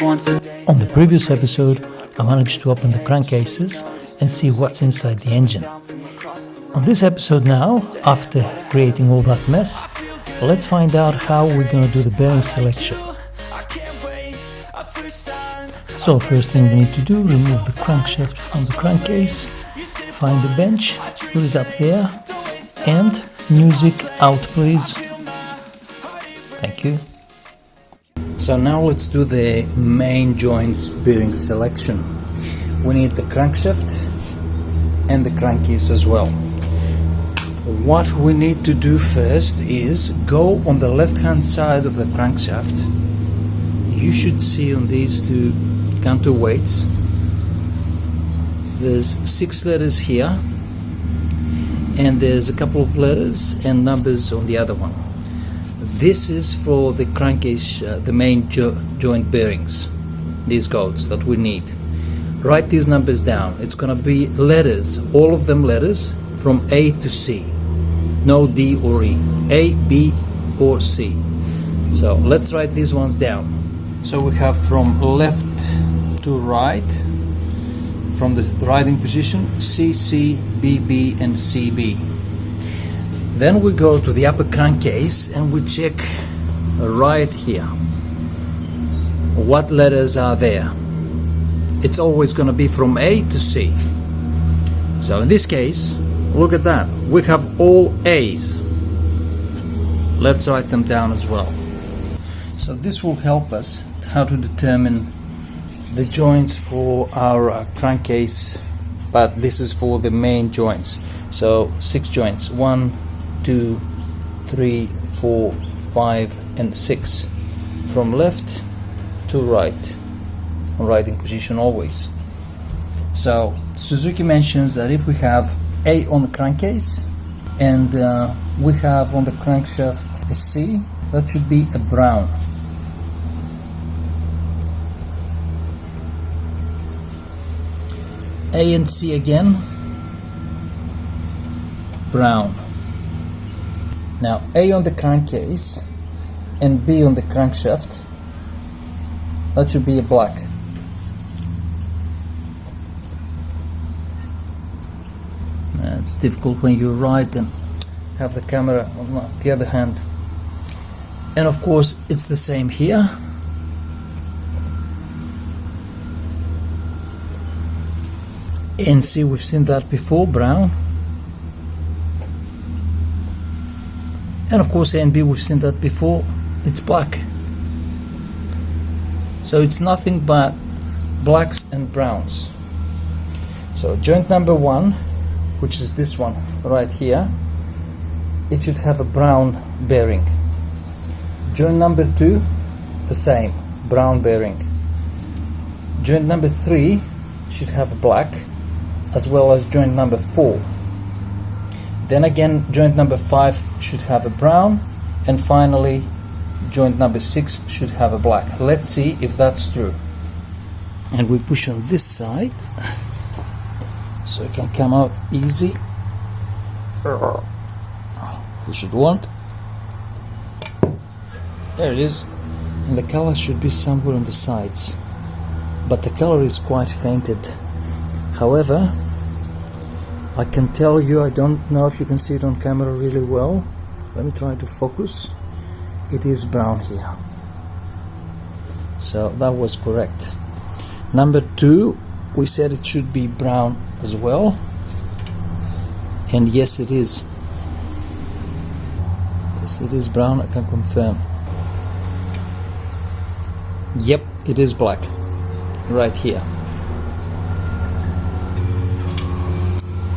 least once a day. On the previous episode, I managed to open the crankcases and see what's inside the engine. On this episode now, after creating all that mess, let's find out how we're going to do the bearing selection. So first thing we need to do, remove the crankshaft from the crankcase, find the bench, put it up there, and music out please. Thank you. So now let's do the main joints bearing selection. We need the crankshaft and the crankcase as well. What we need to do first is go on the left hand side of the crankshaft. You should see on these two counterweights there's 6 letters here and there's a couple of letters and numbers on the other one. This is for the crankcase, the main joint bearings, these codes that we need. Write these numbers down. It's gonna be letters, all of them letters from A to C, no D or E, A, B or C. So let's write these ones down. So we have from left to right, from the riding position, C, C, B, B and C, B. Then we go to the upper crankcase and we check right here what letters are there. It's always going to be from A to C. So in this case, look at that, we have all A's. Let's write them down as well. So this will help us how to determine the joints for our crankcase, but this is for the main joints. So 6 joints, 1, 2, 3, 4, 5 and 6 from left to right, riding position always. So Suzuki mentions that if we have A on the crankcase and we have on the crankshaft a C, that should be a brown. A and C again, brown. Now A on the crankcase and B on the crankshaft, that should be a black. It's difficult when you ride and have the camera on the other hand. And of course it's the same here. And see, we've seen that before, brown. And of course A and B, we've seen that before, it's black. So it's nothing but blacks and browns. So joint number 1, which is this one right here, it should have a brown bearing. Joint number 2, the same, brown bearing. Joint number 3 should have a black, as well as joint number 4. Then again, joint number 5 should have a brown, and finally joint number 6 should have a black. Let's see if that's true. And we push on this side so it can come out easy. We should want. There it is. And the color should be somewhere on the sides, but the color is quite fainted. However, I can tell you, I don't know if you can see it on camera really well. Let me try to focus. It is brown here. So that was correct. Number 2, we said it should be brown as well. And yes, it is. Yes, it is brown, I can confirm. Yep, it is black. Right here.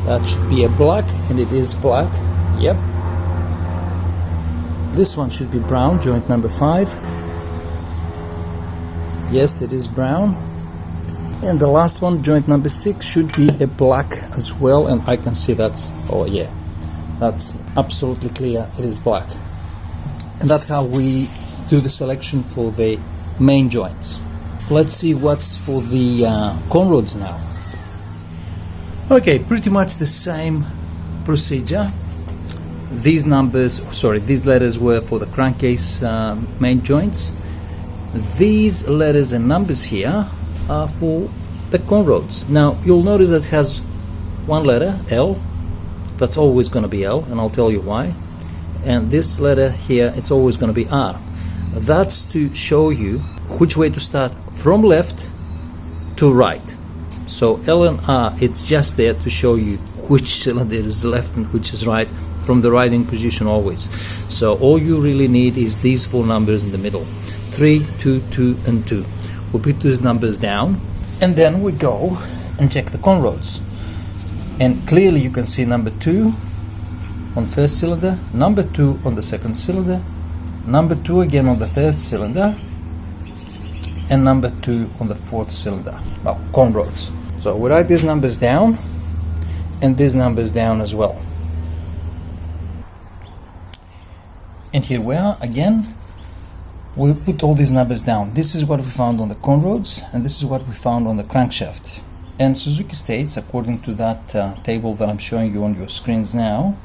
That should be a black, and it is black. Yep. This one should be brown, joint number 5. Yes, it is brown. And the last one, joint number 6, should be a black as well, and I can see that's, oh yeah, that's absolutely clear, it is black. And that's how we do the selection for the main joints. Let's see what's for the conrods now. Okay, pretty much the same procedure. These letters were for the crankcase main joints, these letters and numbers here are for the con rods. Now you'll notice that it has one letter, L, that's always going to be L, and I'll tell you why. And this letter here, it's always going to be R. That's to show you which way to start from left to right. So L and R, it's just there to show you which cylinder is left and which is right, from the riding position always. So all you really need is these four numbers in the middle, 3, 2, 2 and 2. We put those numbers down and then we go and check the con rods. And clearly you can see number 2 on first cylinder, number 2 on the second cylinder, number 2 again on the third cylinder, and number 2 on the fourth cylinder. Well, con rods. So we write these numbers down and these numbers down as well. And here we are again. We put all these numbers down. This is what we found on the con rods, and this is what we found on the crankshaft. And Suzuki states, according to that table that I'm showing you on your screens now,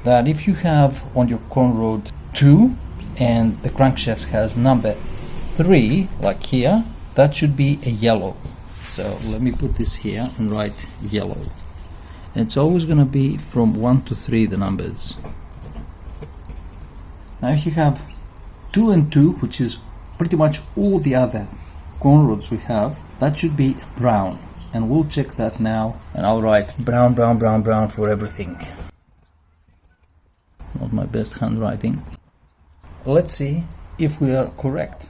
that if you have on your con rod 2 and the crankshaft has number 3, like here, that should be a yellow. So let me put this here and write yellow. And it's always going to be from 1 to 3, the numbers. Now if you have 2 and 2, which is pretty much all the other con rods we have, that should be brown. And we'll check that now, and I'll write brown, brown, brown, brown for everything. Not my best handwriting. Let's see if we are correct.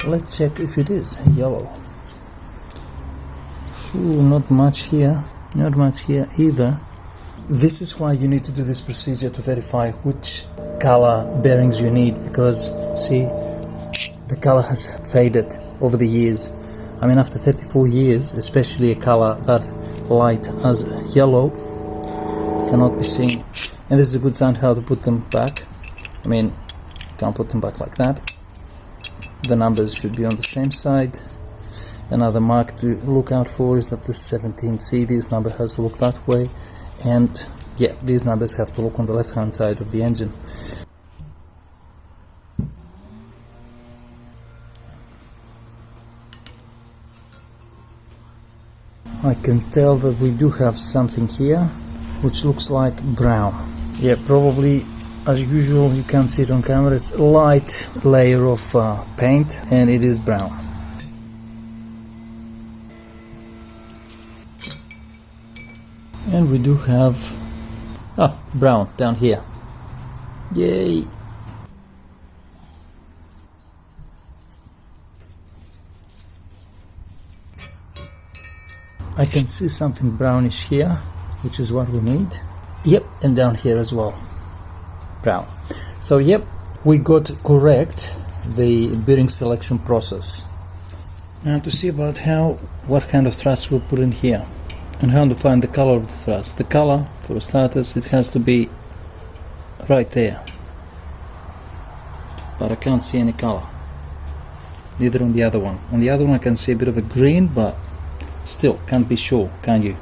Let's check if it is yellow. Ooh, not much here. Not much here either. This is why you need to do this procedure to verify which color bearings you need, because see, the color has faded over the years. I mean, after 34 years, especially a color that light as yellow cannot be seen. And this is a good sign how to put them back. I mean, can't put them back like that. The numbers should be on the same side. Another mark to look out for is that the 17C, this number has to look that way, and yeah, these numbers have to look on the left hand side of the engine. I can tell that we do have something here which looks like brown. Yeah, probably as usual, you can't see it on camera, it's a light layer of paint, and it is brown. And we do have brown down here. Yay! I can see something brownish here, which is what we need. Yep, and down here as well. Brown. So yep, we got correct the bearing selection process. Now to see about what kind of thrust we'll put in here, and how to find the color of the thrust. The color, for starters, it has to be right there, but I can't see any color, neither on the other one. On the other one I can see a bit of a green, but still can't be sure, can you?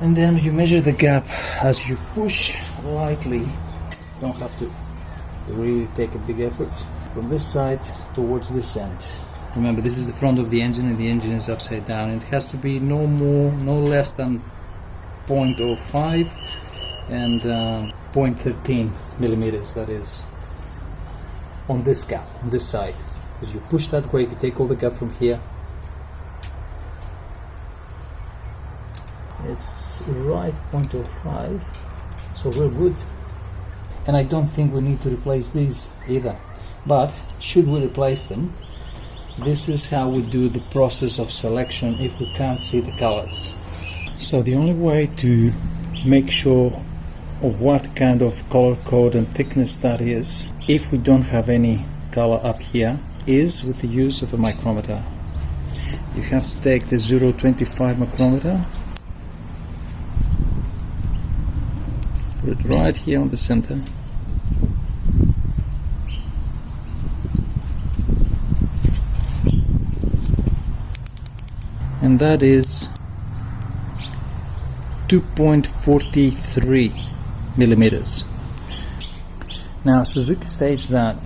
And then you measure the gap as you push lightly. Don't have to really take a big effort from this side towards this end. Remember, this is the front of the engine and the engine is upside down. It has to be no less than 0.05 and 0.13 millimeters, that is, on this gap, on this side. As you push that way, you take all the gap from here. It's right 0.05, so we're good. And I don't think we need to replace these either, but should we replace them, this is how we do the process of selection if we can't see the colors. So the only way to make sure of what kind of color code and thickness that is, if we don't have any color up here, is with the use of a micrometer. You have to take the 0.25 micrometer Put it right here on the center. And that is 2.43 millimeters. Now Suzuki states that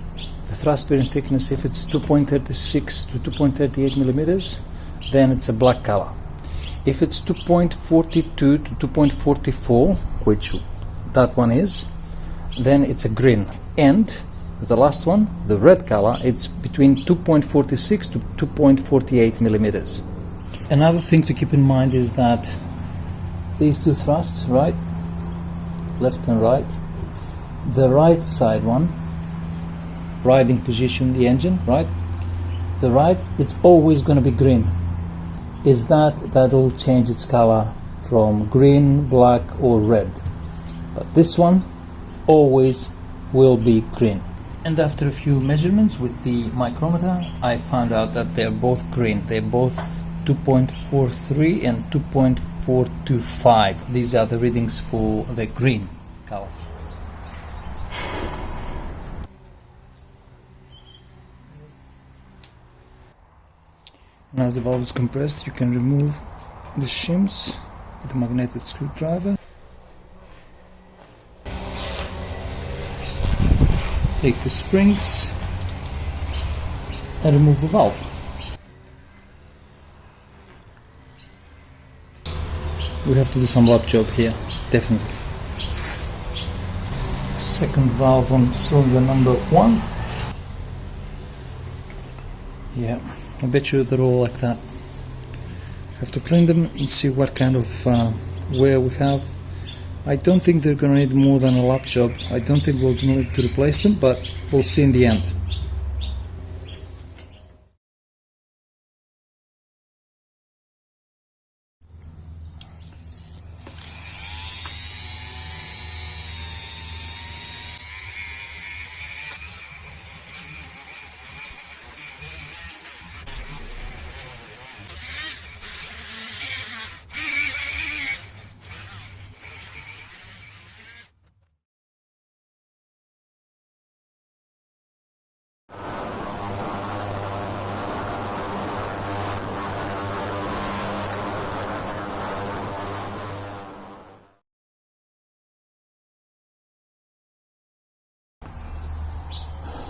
the thrust bearing thickness, if it's 2.36 to 2.38 millimeters, then it's a black color. If it's 2.42 to 2.44, which that one is, then it's a green. And the last one, the red color, it's between 2.46 to 2.48 millimeters. Another thing to keep in mind is that these two thrusts, right, left and right, the right side one, riding position, the engine, right, the right, it's always going to be green. Is that'll change its color from green, black or red, but this one always will be green. And after a few measurements with the micrometer, I found out that they're both green. They're both 2.43 and 2.425. These are the readings for the green color. And as the valve is compressed, you can remove the shims with a magnetic screwdriver. Take the springs and remove the valve. We have to do some lap job here, definitely. Second valve on cylinder number 1. Yeah, I bet you they're all like that. Have to clean them and see what kind of wear we have. I don't think they're going to need more than a lap job. I don't think we'll need to replace them, but we'll see in the end.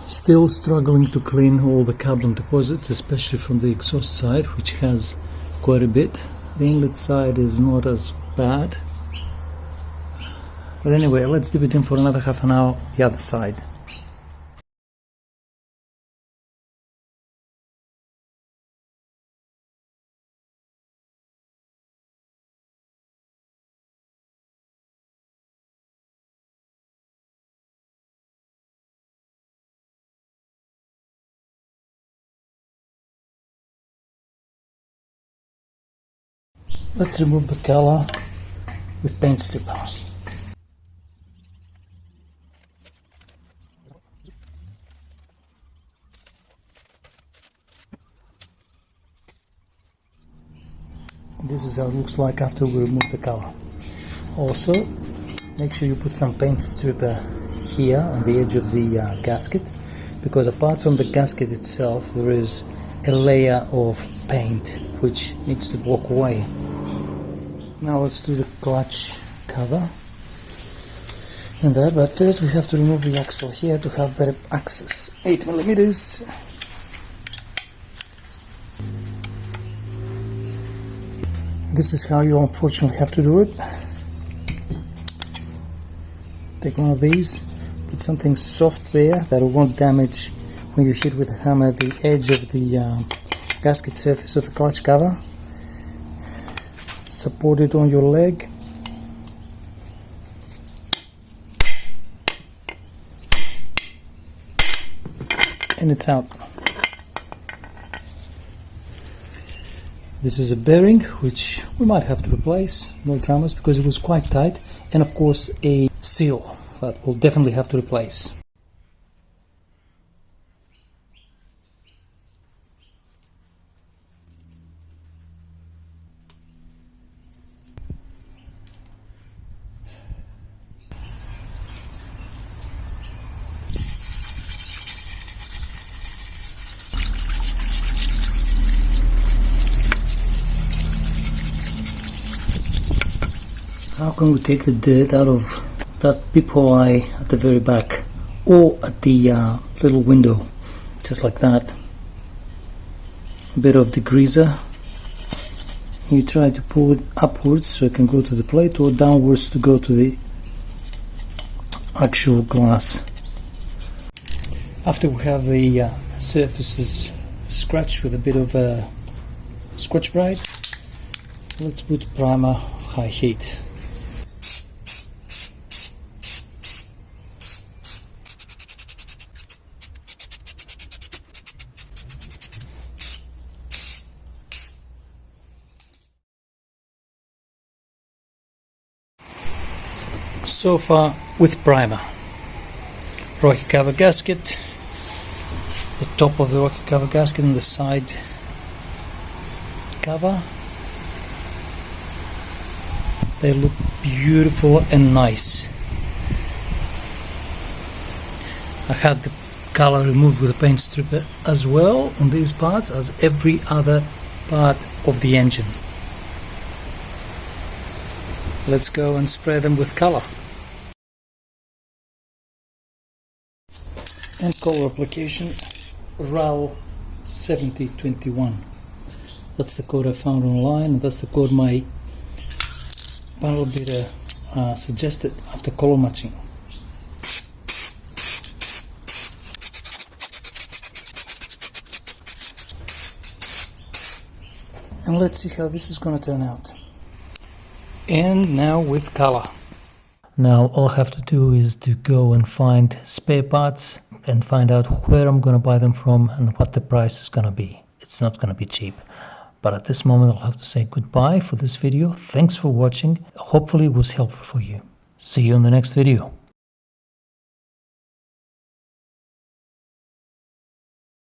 Still struggling to clean all the carbon deposits, especially from the exhaust side, which has quite a bit. The inlet side is not as bad. But anyway, let's dip it in for another half an hour the other side. Let's remove the color with paint stripper. This is how it looks like after we remove the color. Also, make sure you put some paint stripper here on the edge of the gasket, because apart from the gasket itself, there is a layer of paint which needs to walk away. Now let's do the clutch cover and that, but first we have to remove the axle here to have better access. 8 millimeters. This is how you unfortunately have to do it. Take one of these, put something soft there that won't damage when you hit with a hammer the edge of the gasket surface of the clutch cover. Support it on your leg. And it's out. This is a bearing which we might have to replace, no dramas, because it was quite tight, and of course a seal that we'll definitely have to replace. How can we take the dirt out of that peephole eye at the very back, or at the little window, just like that? A bit of degreaser. You try to pull it upwards so it can go to the plate, or downwards to go to the actual glass. After we have the surfaces scratched with a bit of Scotch Brite, let's put primer of high heat. So far with primer. Rocky cover gasket, the top of the rocky cover gasket and the side cover. They look beautiful and nice. I had the color removed with a paint stripper as well on these parts as every other part of the engine. Let's go and spray them with color. And color application RAL 7021. That's the code I found online, and that's the code my panel beater suggested after color matching. And let's see how this is going to turn out. And now with color. Now all I have to do is to go and find spare parts and find out where I'm going to buy them from and what the price is going to be. It's not going to be cheap. But at this moment I'll have to say goodbye for this video. Thanks for watching. Hopefully it was helpful for you. See you in the next video.